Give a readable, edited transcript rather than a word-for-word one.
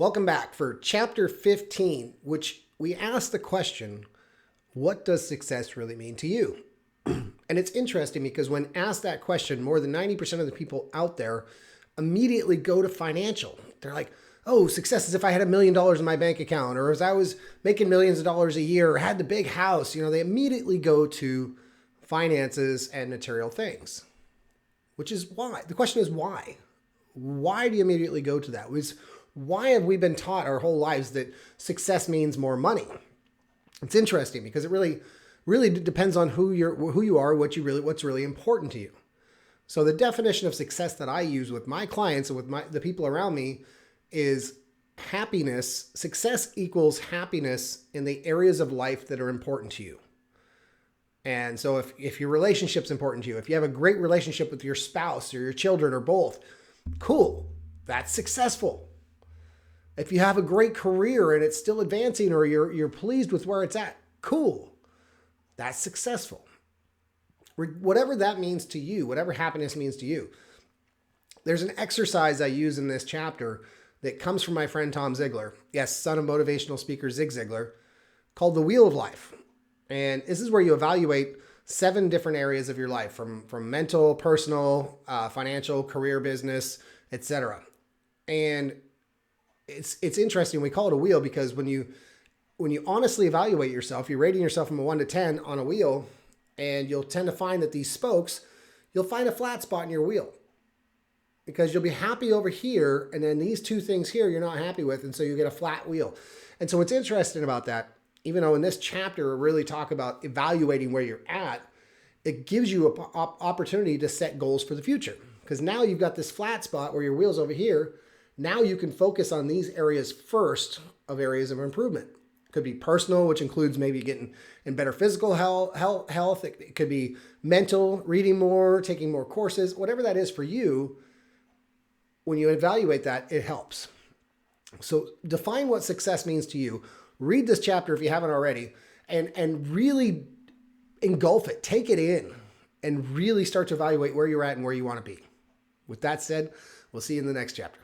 Welcome back for chapter 15, which we asked the question, what does success really mean to you? And it's interesting because when asked that question, more than 90% of the people out there immediately go to financial. They're like, oh, success is if I had $1 million in my bank account, or as I was making millions of dollars a year, or had the big house. They immediately go to finances and material things, which is why. The question is why? Why do you immediately go to that? Why have we been taught our whole lives that success means more money? It's interesting because it really depends on who you are, what's really important to you. So the definition of success that I use with my clients and with the people around me is happiness. Success equals happiness in the areas of life that are important to you. And so if your relationship's important to you, if you have a great relationship with your spouse or your children or both, cool, that's successful. If you have a great career and it's still advancing or you're pleased with where it's at, cool, that's successful. Whatever that means to you, whatever happiness means to you. There's an exercise I use in this chapter that comes from my friend Tom Ziglar, yes, son of motivational speaker Zig Ziglar, called the Wheel of Life. And this is where you evaluate 7 different areas of your life, from mental, personal, financial, career, business, etc. And it's interesting. We call it a wheel because when you honestly evaluate yourself, you're rating yourself from a 1 to 10 on a wheel, and you'll tend to find that these spokes, you'll find a flat spot in your wheel because you'll be happy over here, and then these 2 things here you're not happy with, and so you get a flat wheel. And so what's interesting about that, even though in this chapter we really talk about evaluating where you're at, it gives you an opportunity to set goals for the future. Because now you've got this flat spot where your wheel's over here. Now you can focus on these areas first of areas of improvement. It could be personal, which includes maybe getting in better physical health. It could be mental, reading more, taking more courses, whatever that is for you. When you evaluate that, it helps. So define what success means to you. Read this chapter if you haven't already, and really engulf it, take it in, and really start to evaluate where you're at and where you want to be. With that said, we'll see you in the next chapter.